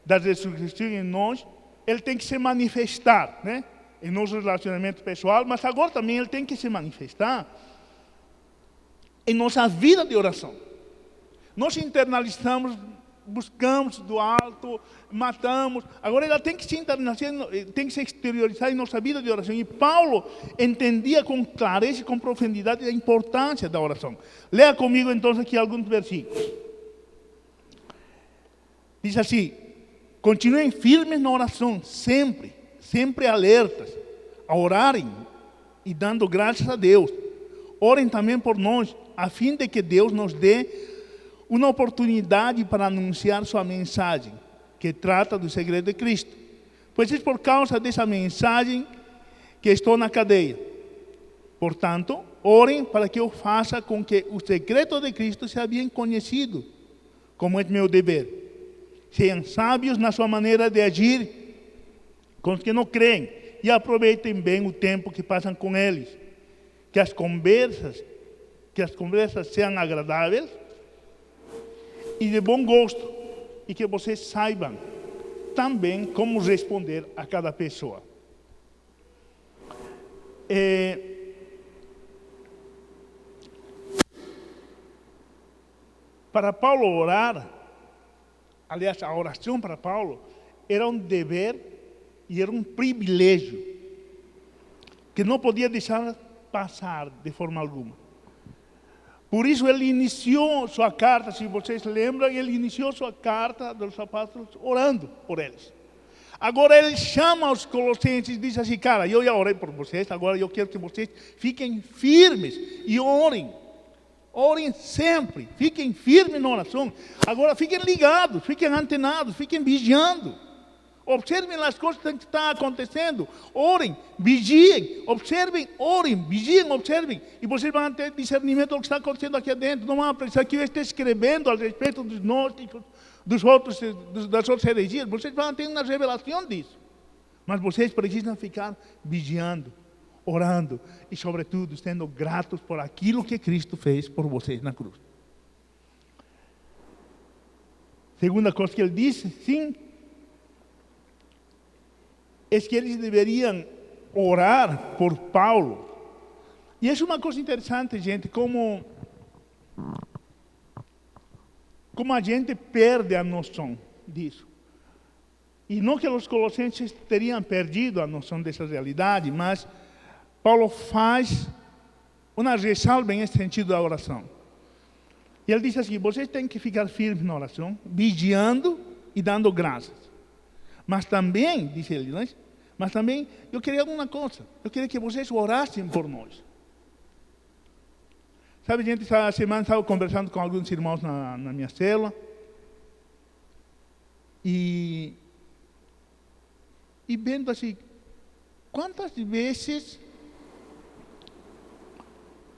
da ressurreição em nós, ele tem que se manifestar, né? Em nosso relacionamento pessoal, mas agora também ele tem que se manifestar em nossa vida de oração. Nós internalizamos, buscamos do alto, matamos. Agora ela tem que se internalizar, tem que se exteriorizar em nossa vida de oração. E Paulo entendia com clareza e com profundidade a importância da oração. Leia comigo então aqui alguns versículos. Diz assim: continuem firmes na oração, sempre alertas, a orarem e dando graças a Deus. Orem também por nós, a fim de que Deus nos dê uma oportunidade para anunciar sua mensagem, que trata do segredo de Cristo. Pois é por causa dessa mensagem que estou na cadeia. Portanto, orem para que eu faça com que o segredo de Cristo seja bem conhecido, como é meu dever. Sejam sábios na sua maneira de agir com os que não creem e aproveitem bem o tempo que passam com eles. Que as conversas sejam agradáveis e de bom gosto, e que vocês saibam também como responder a cada pessoa. Para Paulo orar, aliás, a oração para Paulo era um dever e era um privilégio que não podia deixar passar de forma alguma. Por isso ele iniciou sua carta, se vocês lembram, ele iniciou sua carta dos apóstolos orando por eles. Agora ele chama os colossenses e diz assim: cara, eu já orei por vocês, agora eu quero que vocês fiquem firmes e orem. Orem sempre, fiquem firmes na oração. Agora fiquem ligados, fiquem antenados, fiquem vigiando. Observem as coisas que estão acontecendo. Orem, vigiem, observem, orem, vigiem, observem. E vocês vão ter discernimento do que está acontecendo aqui dentro. Não vão precisar que eu esteja escrevendo a respeito dos gnósticos, das outras heresias. Vocês vão ter uma revelação disso. Mas vocês precisam ficar vigiando, orando e, sobretudo, sendo gratos por aquilo que Cristo fez por vocês na cruz. Segunda coisa que ele disse, sim, é que eles deveriam orar por Paulo. E isso é uma coisa interessante, gente, como a gente perde a noção disso. E não que os colossenses teriam perdido a noção dessa realidade, mas Paulo faz uma ressalva nesse sentido da oração. E ele diz assim: vocês têm que ficar firmes na oração, vigiando e dando graças. Mas também, diz ele, né? Mas também eu queria uma coisa. Eu queria que vocês orassem por nós. Sabe, gente, essa semana estava conversando com alguns irmãos na minha célula. E vendo assim, quantas vezes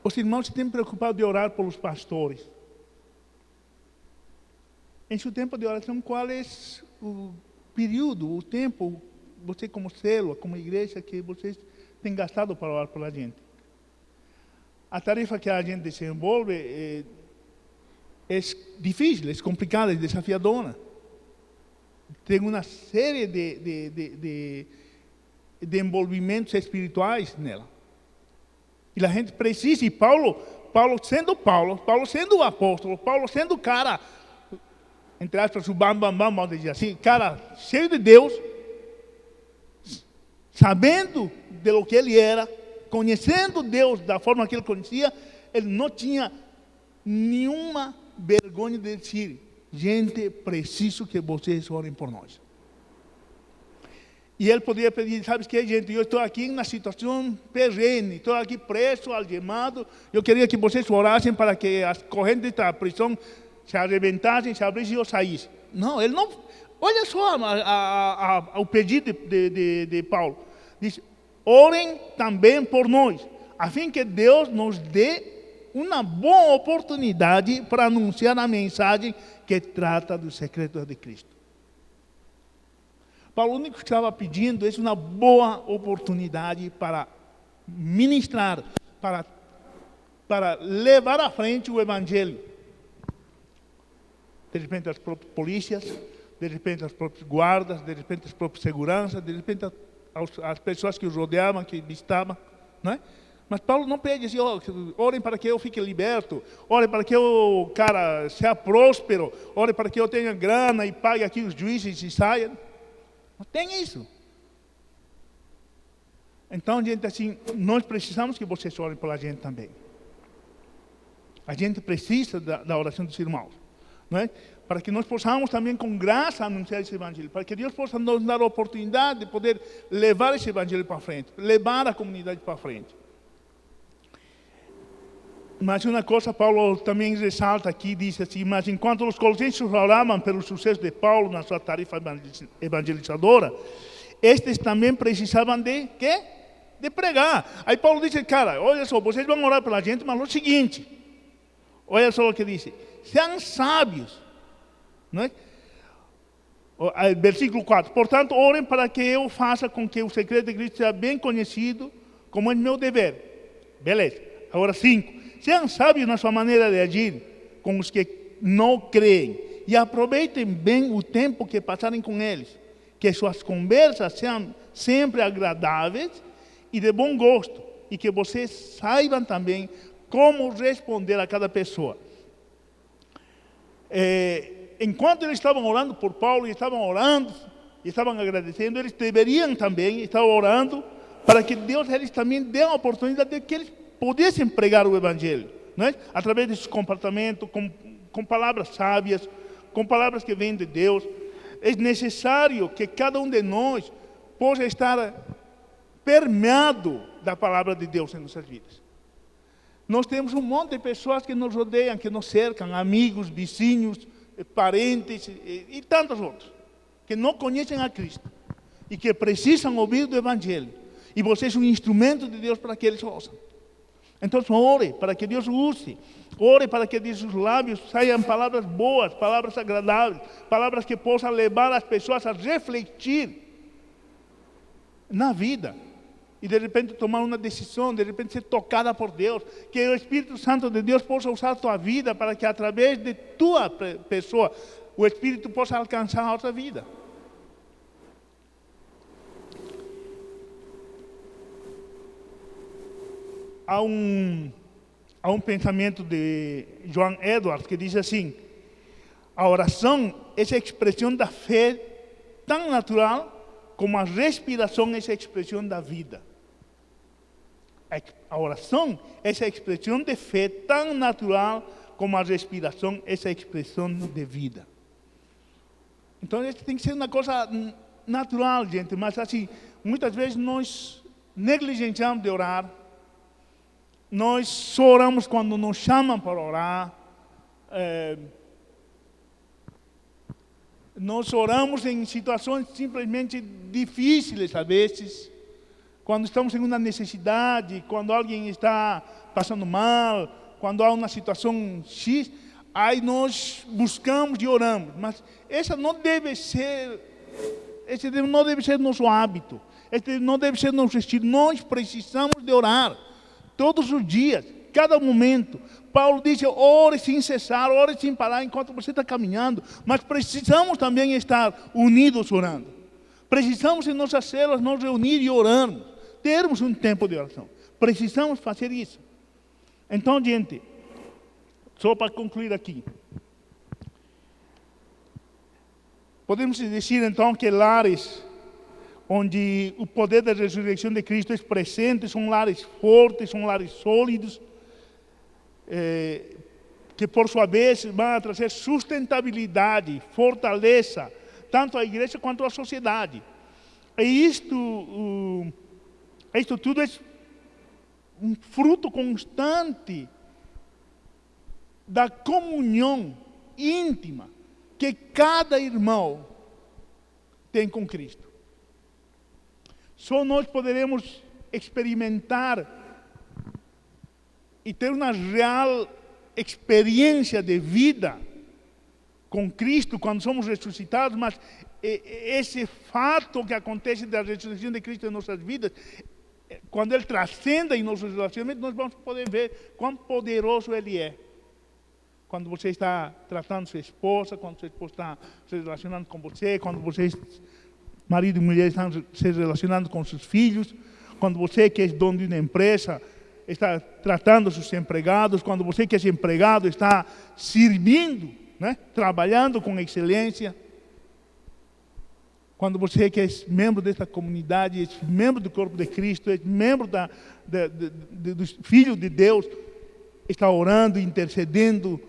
os irmãos se têm preocupado de orar pelos pastores. Em seu tempo de oração, qual é o período, o tempo, você como célula, como igreja, que vocês têm gastado para orar pela gente? A tarefa que a gente desenvolve é difícil, é complicada, é desafiadora. Tem uma série de envolvimentos espirituais nela. E a gente precisa, e Paulo sendo o apóstolo, Paulo sendo o cara, entre aspas, o vamos dizer assim, cara cheio de Deus, sabendo de lo que ele era, conhecendo Deus da forma que ele conhecia, ele não tinha nenhuma vergonha de dizer: gente, preciso que vocês orem por nós. E ele poderia pedir: sabe o que, gente, eu estou aqui na situação perene, estou aqui preso, algemado, eu queria que vocês orassem para que as correntes da prisão se arrebentassem, se abrissem e eu saísse. Não, ele não. Olha só o pedido de Paulo. Diz: orem também por nós, a fim que Deus nos dê uma boa oportunidade para anunciar a mensagem que trata dos secretos de Cristo. Paulo, o único que estava pedindo é uma boa oportunidade para ministrar, para levar à frente o Evangelho. De repente as próprias polícias, de repente as próprias guardas, de repente as próprias seguranças, de repente as pessoas que o rodeavam, que visitavam, não é? Mas Paulo não pede assim, orem para que eu fique liberto, orem para que o cara seja próspero, orem para que eu tenha grana e pague aqui os juízes e saia. Não tem isso. Então, gente, assim, nós precisamos que vocês orem pela gente também. A gente precisa da oração dos irmãos, não é? Para que nós possamos também com graça anunciar esse evangelho, para que Deus possa nos dar a oportunidade de poder levar esse evangelho para frente, levar a comunidade para frente. Mas uma coisa Paulo também ressalta aqui, diz assim, mas enquanto os colossenses oravam pelo sucesso de Paulo na sua tarefa evangelizadora, estes também precisavam de quê? De pregar. Aí Paulo disse, cara, olha só, vocês vão orar pela gente, mas é o seguinte, olha só o que disse, sejam sábios, não é? Versículo 4, portanto, orem para que eu faça com que o segredo de Cristo seja bem conhecido, como é meu dever. Beleza. Agora 5. Sejam sábios na sua maneira de agir com os que não creem e aproveitem bem o tempo que passarem com eles. Que suas conversas sejam sempre agradáveis e de bom gosto e que vocês saibam também como responder a cada pessoa. Enquanto eles estavam orando por Paulo, e estavam orando, e estavam agradecendo, eles deveriam também estar orando para que Deus eles também dê a oportunidade de que eles pudessem pregar o Evangelho, não é? Através desse comportamento, com palavras sábias, com palavras que vêm de Deus. É necessário que cada um de nós possa estar permeado da palavra de Deus em nossas vidas. Nós temos um monte de pessoas que nos rodeiam, que nos cercam, amigos, vizinhos, parentes e tantos outros, que não conhecem a Cristo e que precisam ouvir do Evangelho. E você é um instrumento de Deus para que eles ouçam. Então, ore para que Deus use. Ore para que de seus lábios saiam palavras boas, palavras agradáveis, palavras que possam levar as pessoas a refletir na vida. E de repente tomar uma decisão, de repente ser tocada por Deus. Que o Espírito Santo de Deus possa usar a tua vida para que através de tua pessoa, o Espírito possa alcançar a outra vida. Há um pensamento de John Edwards que diz assim: a oração é a expressão da fé tão natural como a respiração é a expressão da vida. A oração é a expressão de fé tão natural como a respiração é a expressão de vida. Então, isso tem que ser uma coisa natural, gente. Mas, assim, muitas vezes nós negligenciamos de orar. Nós só oramos quando nos chamam para orar. Nós oramos em situações simplesmente difíceis, a vezes. Quando estamos em uma necessidade, quando alguém está passando mal, quando há uma situação X, aí nós buscamos e oramos. Mas esse não deve ser nosso hábito. Esse não deve ser nosso estilo. Nós precisamos de orar todos os dias, cada momento. Paulo diz, ore sem cessar, ore sem parar enquanto você está caminhando. Mas precisamos também estar unidos orando. Precisamos em nossas células nos reunir e orarmos. Termos um tempo de oração. Precisamos fazer isso. Então, gente, só para concluir aqui. Podemos dizer então que lares onde o poder da ressurreição de Cristo é presente, são lares fortes, são lares sólidos, que por sua vez vão trazer sustentabilidade, fortaleza, tanto à igreja quanto à sociedade. E isto tudo é um fruto constante da comunhão íntima que cada irmão tem com Cristo. Só nós poderemos experimentar e ter uma real experiência de vida com Cristo quando somos ressuscitados, mas esse fato que acontece da ressurreição de Cristo em nossas vidas, quando Ele transcende em nossos relacionamentos, nós vamos poder ver quão poderoso Ele é. Quando você está tratando sua esposa, quando sua esposa está se relacionando com você, quando vocês, marido e mulher, estão se relacionando com seus filhos, quando você que é dono de uma empresa está tratando seus empregados, quando você que é empregado está servindo, né? Trabalhando com excelência, quando você que é membro desta comunidade, é membro do corpo de Cristo, é membro do Filho de Deus, está orando, intercedendo,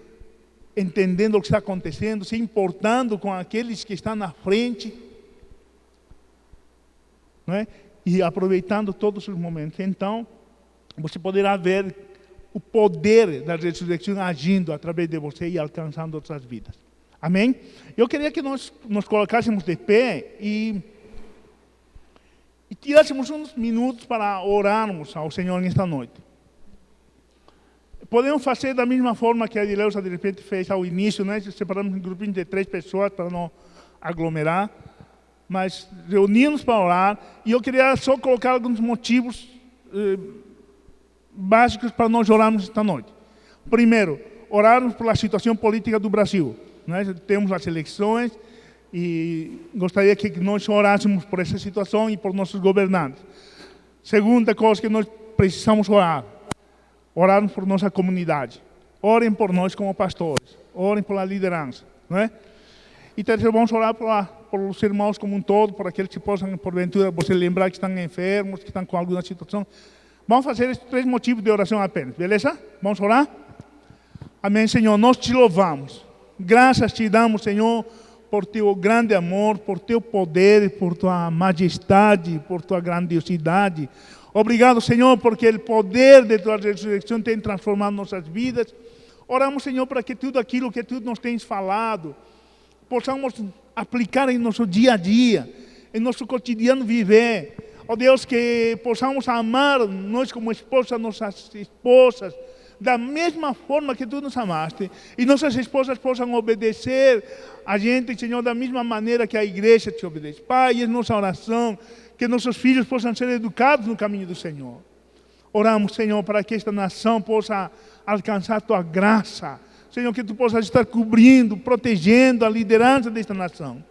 entendendo o que está acontecendo, se importando com aqueles que estão na frente, não é? E aproveitando todos os momentos. Então, você poderá ver o poder da ressurreição agindo através de você e alcançando outras vidas. Amém? Eu queria que nós nos colocássemos de pé e tirássemos uns minutos para orarmos ao Senhor nesta noite. Podemos fazer da mesma forma que a Edileuza de repente fez ao início, né? Separamos um grupinho de 3 pessoas para não aglomerar, mas reunimos para orar, e eu queria só colocar alguns motivos básicos para nós orarmos esta noite. Primeiro, orarmos pela situação política do Brasil. Nós temos as eleições e gostaria que nós orássemos por essa situação e por nossos governantes. Segunda coisa que nós precisamos orar. Orarmos por nossa comunidade. Orem por nós como pastores. Orem pela liderança. Não é? E terceiro, vamos orar por os irmãos como um todo, por aqueles que possam, porventura, você lembrar que estão enfermos, que estão com alguma situação. Vamos fazer esses 3 motivos de oração apenas, beleza? Vamos orar? Amém, Senhor, nós te louvamos. Graças te damos, Senhor, por teu grande amor, por teu poder, por tua majestade, por tua grandiosidade. Obrigado, Senhor, porque o poder de tua ressurreição tem transformado nossas vidas. Oramos, Senhor, para que tudo aquilo que tu nos tens falado, possamos aplicar em nosso dia a dia, em nosso cotidiano viver. Ó Deus, que possamos amar nós como esposas, nossas esposas, da mesma forma que tu nos amaste, e nossas esposas possam obedecer a gente, Senhor, da mesma maneira que a igreja te obedece. Pai, é nossa oração, que nossos filhos possam ser educados no caminho do Senhor. Oramos, Senhor, para que esta nação possa alcançar tua graça. Senhor, que tu possas estar cobrindo, protegendo a liderança desta nação.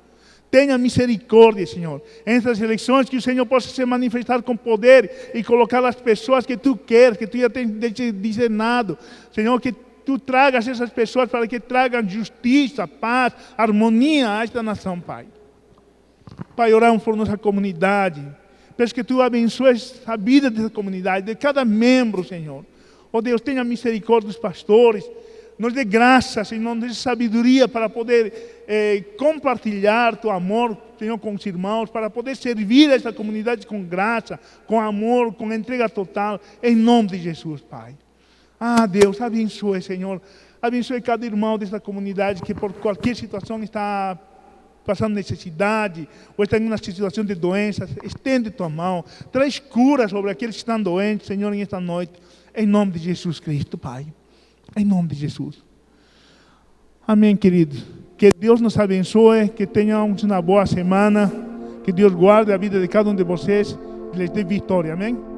Tenha misericórdia, Senhor. Essas eleições, que o Senhor possa se manifestar com poder e colocar as pessoas que tu queres, que tu já tens designado. Senhor, que tu tragas essas pessoas para que tragam justiça, paz, harmonia a esta nação, Pai. Pai, oramos por nossa comunidade. Peço que tu abençoes a vida dessa comunidade, de cada membro, Senhor. Ó Deus, tenha misericórdia dos pastores. Nos dê graça, Senhor, nos dê sabedoria para poder compartilhar teu amor, Senhor, com os irmãos, para poder servir esta comunidade com graça, com amor, com entrega total, em nome de Jesus, Pai. Ah, Deus, abençoe, Senhor. Abençoe cada irmão desta comunidade que por qualquer situação está passando necessidade, ou está em uma situação de doença. Estende tua mão, traz cura sobre aqueles que estão doentes, Senhor, nesta noite, em nome de Jesus Cristo, Pai. Em nome de Jesus. Amém, queridos. Que Deus nos abençoe, que tenhamos uma boa semana, que Deus guarde a vida de cada um de vocês e lhes dê vitória. Amém.